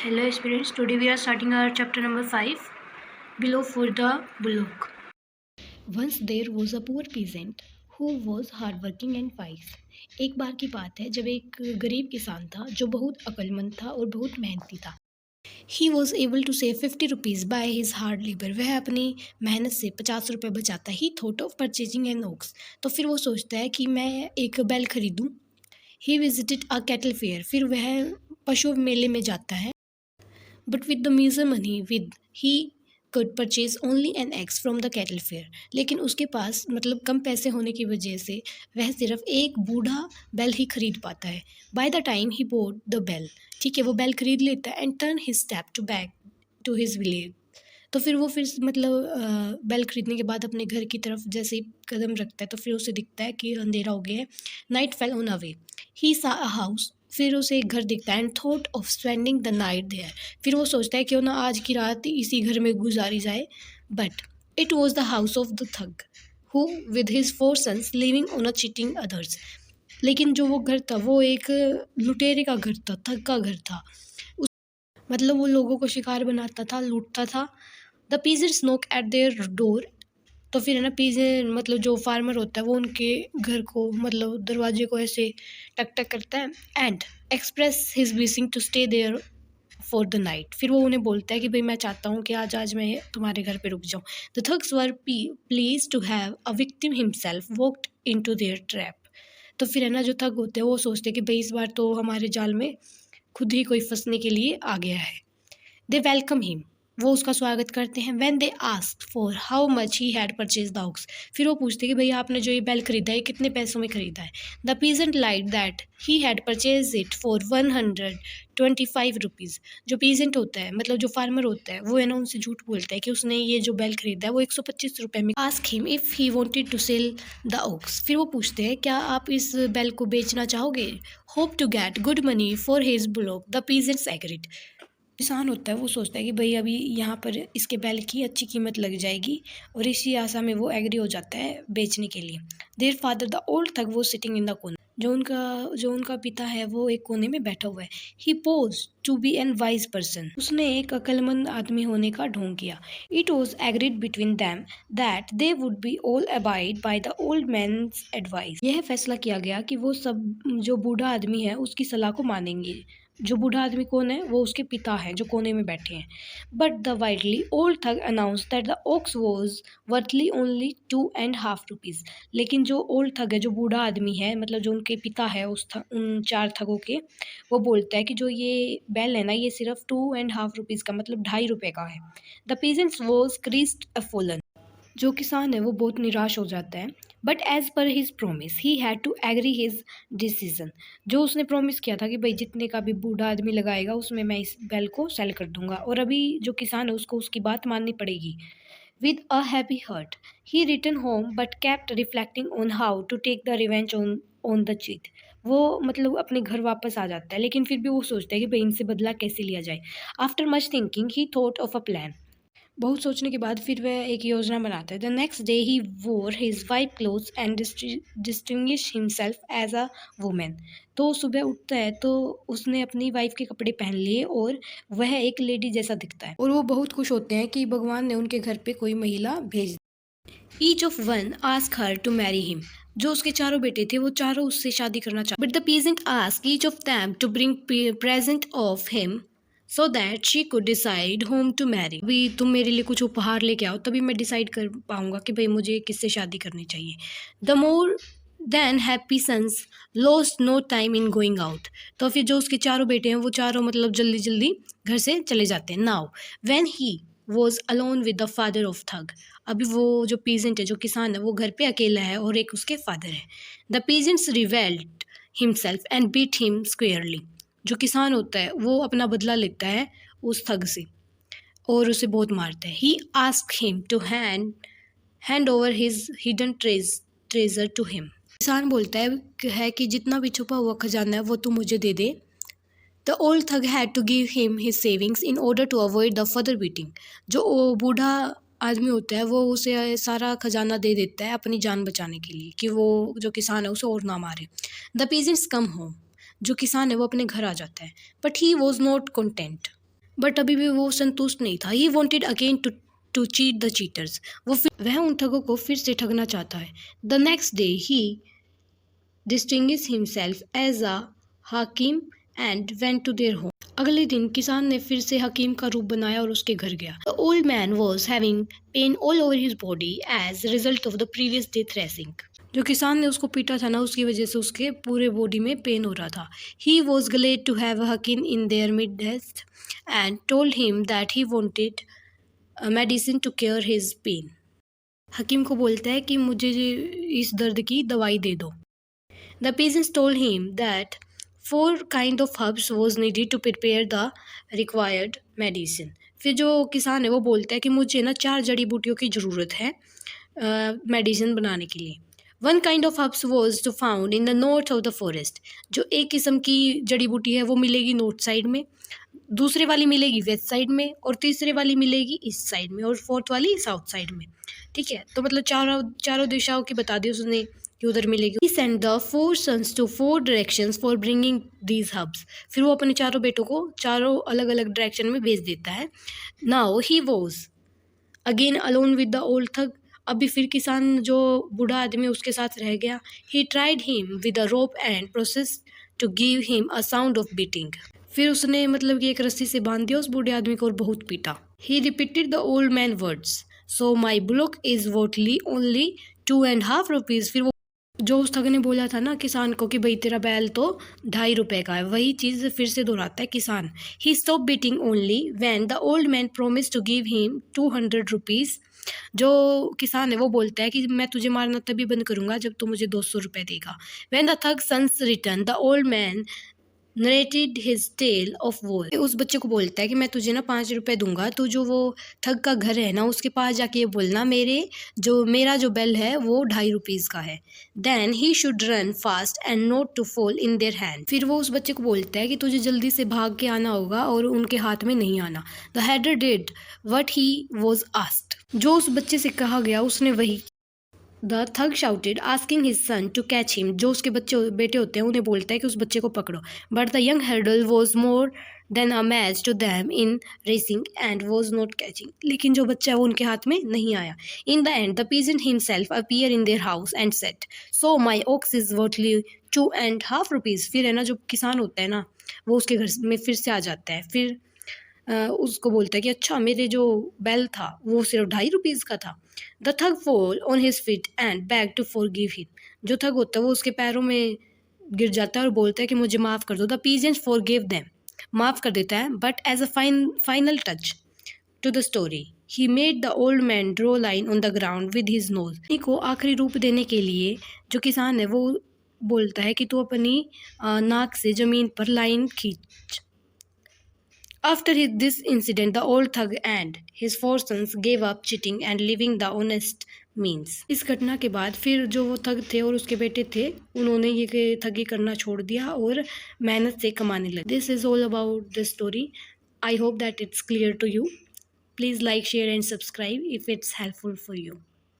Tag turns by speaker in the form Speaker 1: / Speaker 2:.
Speaker 1: Hello students, today we are starting our chapter number 5, Below for the Bullock. Once there was a poor peasant who was hardworking and wise. एक बार की बात है जब एक गरीब किसान था जो बहुत अक्लमंद था और बहुत मेहनती था. He was able to save 50 rupees by his hard labor. वह अपनी मेहनत से 50 रुपये बचाता. He thought of purchasing an ox. तो फिर वो सोचता है कि मैं एक बैल खरीदूं. He visited a cattle fair. फिर वह पशु मेले में जाता है. But with the meager money with he could purchase only an eggs from the cattle fair. लेकिन उसके पास मतलब कम पैसे होने की वजह से वह सिर्फ एक बूढ़ा बैल ही खरीद पाता है. By the time he bought the bell, ठीक है, वो बैल खरीद लेता है and turn his step to back to his village. तो फिर वो मतलब बैल खरीदने के बाद अपने घर की तरफ जैसे ही कदम रखता है तो फिर उसे दिखता है कि अंधेरा हो गया है. Night fell on away. He saw a house. फिर उसे एक घर दिखता है and thought of spending the night there. फिर वो सोचता है क्यों ना आज की रात इसी घर में गुजारी जाए. But it was the house of the thug who with his 4 sons living on a cheating others. लेकिन जो वो घर था वो एक लुटेरे का घर था, थग का घर था. मतलब वो लोगों को शिकार बनाता था, लूटता था. The peasants knock eight their door. तो फिर है ना पीजे मतलब जो फार्मर होता है वो उनके घर को मतलब दरवाजे को ऐसे टक टक करता है and express his wishing to stay there for the night. फिर वो उन्हें बोलता है कि भाई मैं चाहता हूँ कि आज मैं तुम्हारे घर पे रुक जाऊँ. The thugs were please to have a victim himself walked into their trap. तो फिर है ना जो थग होते हैं वो सोचते हैं कि भाई इस बार तो हमारे जाल में खुद ही कोई फंसने के लिए आ गया है. दे वेलकम हिम. वो उसका स्वागत करते हैं. When they asked for how much he had purchase the ox. फिर वो पूछते हैं कि भाई आपने जो ये बैल खरीदा है कितने पैसों में खरीदा है. The peasant like that he had purchase it for 125 rupees. जो पीजेंट होता है मतलब जो फार्मर होता है वो है ना उनसे झूठ बोलता है कि उसने ये जो बैल खरीदा है वो 125 रुपये में. Ask him if he wanted to sell the ox. फिर वो पूछते हैं क्या आप इस बैल को बेचना चाहोगे. Hope to get good money for his bullock. The peasants agreed. किसान होता है वो सोचता है कि भाई अभी यहाँ पर इसके बैल की अच्छी कीमत लग जाएगी और इसी आशा में वो एग्री हो जाता है बेचने के लिए. देयर फादर द ओल्ड थग वो सिटिंग इन द कॉर्नर. जो उनका पिता है वो एक कोने में बैठा हुआ है. He posed to be an wise person. उसने एक अक्लमंद आदमी होने का ढोंग किया. It was agreed between them that they would be all abide by the old man's advice. यह फैसला किया गया कि वो सब जो बूढ़ा आदमी है उसकी सलाह को मानेंगे. जो बूढ़ा आदमी कौन है वो उसके पिता है जो कोने में बैठे हैं. But the widely old thug announced that the ox was worthily only 2.5 rupees. लेकिन जो ओल्ड थग है जो बूढ़ा आदमी है मतलब जो उनके पिता है उन 4 थगों के वो बोलता है कि जो ये बैल है ना ये सिर्फ 2.5 रुपीज़ का मतलब 2.5 रुपये का है. The peasants was crestfallen. जो किसान है वो बहुत निराश हो जाता है. But as per his promise he had to agree his decision. जो उसने प्रोमिस किया था कि भाई जितने का भी बूढ़ा आदमी लगाएगा उसमें मैं इस बैल को सेल कर दूंगा और अभी जो किसान है उसको उसकी बात माननी पड़ेगी. With a happy heart he return home but kept reflecting on how to take the revenge on the cheat. वो मतलब अपने घर वापस आ जाता है लेकिन फिर भी वो सोचता है कि भाई इनसे बदला कैसे लिया जाए. After much thinking he thought of a plan. बहुत सोचने के बाद फिर वह एक योजना बनाता है. The next day he wore his white clothes and distinguish himself as a women. तो सुबह उठता है तो उसने अपनी वाइफ के कपड़े पहन लिए और वह एक लेडी जैसा दिखता है. और वो बहुत खुश होते हैं कि भगवान ने उनके घर पे कोई महिला भेज. Each of one ask her to marry him. जो उसके चारों बेटे थे वो चारों उससे शादी करना चाहते. But the peasant ask each of them to bring present of him so that she could decide whom to marry. अभी तुम मेरे लिए कुछ उपहार लेके आओ तभी मैं डिसाइड कर पाऊंगा कि भाई मुझे किससे शादी करनी चाहिए. The more than happy sons lost no time in going out. तो फिर जो उसके चारों बेटे हैं वो चारों मतलब जल्दी जल्दी घर से चले जाते हैं. Now when he was alone with the father of thug. अभी वो जो पीजेंट है जो किसान है वो घर पे अकेला है और एक उसके फादर है. The peasants revealed himself and beat him squarely. जो किसान होता है वो अपना बदला लेता है उस थग से और उसे बहुत मारता है. He ask him to hand over his hidden treasure to him. किसान बोलता है कि जितना भी छुपा हुआ खजाना है वो तू मुझे दे दे. The old thug had to give him his savings in order to avoid the further beating. जो बूढ़ा आदमी होता है वो उसे सारा खजाना दे देता है अपनी जान बचाने के लिए कि वो जो किसान है उसे और ना मारे. The peasants come home. जो किसान है वो अपने घर आ जाता है. But he was not content. But अभी भी वो संतुष्ट नहीं था। He wanted again to cheat the cheaters. वह उन ठगों को फिर से ठगना चाहता है। The next day he distinguished himself as a hakim and went to their home. अगले दिन किसान ने फिर से हकीम का रूप बनाया और उसके घर गया। The old man was having pain all over his body as a result of the previous day thrashing. जो किसान ने उसको पीटा था ना, उसकी वजह से उसके पूरे बॉडी में पेन हो रहा था। He was glad to have a hakim in their midst and told him that he wanted a medicine to cure his pain. हकीम को बोलता है कि मुझे इस दर्द की दवाई दे दो। The peasants told him that 4 kind of herbs was needed to prepare the required medicine. फिर जो किसान है वो बोलता है कि मुझे ना 4 जड़ी बूटियों की ज़रूरत है मेडिसिन बनाने के लिए। One kind of herbs was to found in the north of the forest. जो एक किस्म की जड़ी बूटी है वो मिलेगी नॉर्थ साइड में, दूसरे वाली मिलेगी वेस्ट साइड में, और तीसरे वाली मिलेगी ईस्ट साइड में, और फोर्थ वाली साउथ साइड में। ठीक है, तो मतलब चारों दिशाओं की बता दी उसने कि उधर मिलेगी। He sent the 4 sons to 4 directions for bringing these herbs. फिर वो अपने चारों बेटों को चारों अलग अलग डायरेक्शन में भेज देता है। Now he was again alone with the old thug. अभी फिर किसान जो बूढ़ा आदमी उसके साथ रह गया। He tried him with a rope and proceeded to give him a sound of beating. फिर उसने मतलब कि एक रस्सी से बांध दिया उस बूढ़े आदमी को और बहुत पीटा। He repeated the old man words. So my bullock is worthly only 2.5 rupees. फिर वो जो उस ठग ने बोला था ना किसान को कि भाई तेरा बैल तो 2.5 रुपये का है, वही चीज़ फिर से दोहराता है किसान। He stop beating only when the old man promise to give him 200 rupees. जो किसान है वो बोलता है कि मैं तुझे मारना तभी बंद करूँगा जब तू मुझे 200 रुपये देगा। When the thug sons return the old man narrated his tale of woe. उस बच्चे को बोलता है कि मैं तुझे ना 5 रुपये दूंगा, तो जो वो ठग का घर है ना उसके पास जाके ये बोलना मेरा जो बेल है वो 2.5 रुपीज़ का है। Then he should run fast and not to fall in their hand. फिर वो उस बच्चे को बोलता है कि तुझे जल्दी से भाग के आना होगा और उनके हाथ में नहीं आना। The herder did what he was asked. जो उस बच्चे से कहा गया उसने वही। The thug shouted asking his son to catch him. जो उसके बेटे होते हैं उन्हें बोलता है कि उस बच्चे को पकड़ो। But the young herder was more than a match to them in racing and was not catching. लेकिन जो बच्चा है वो उनके हाथ में नहीं आया। In the end the peasant himself appear in their house and said so my ox is worthily 2.5 rupees. फिर है ना जो किसान होता है ना वो उसके घर में फिर से आ जाता है। फिर उसको बोलता है कि अच्छा मेरे जो बैल था वो सिर्फ 2.5 रुपीज़ का था। The thug fall on his feet and beg to forgive him. जो थग होता है वो उसके पैरों में गिर जाता है और बोलता है कि मुझे माफ़ कर दो। The peasant forgive them. माफ़ कर देता है, but as a final touch to the story he made the old man draw line on the ground with his nose. को आखिरी रूप देने के लिए जो किसान है वो बोलता है कि तू अपनी नाक से ज़मीन पर लाइन खींच। After this incident, the old thug and his 4 sons gave up cheating and living the honest means. इस घटना के बाद फिर जो वो थग थे और उसके बेटे थे उन्होंने ये ठगी करना छोड़ दिया और मेहनत से कमाने लगे। This is all about this story. I hope that it's clear to you. Please like, share and subscribe if it's helpful for you.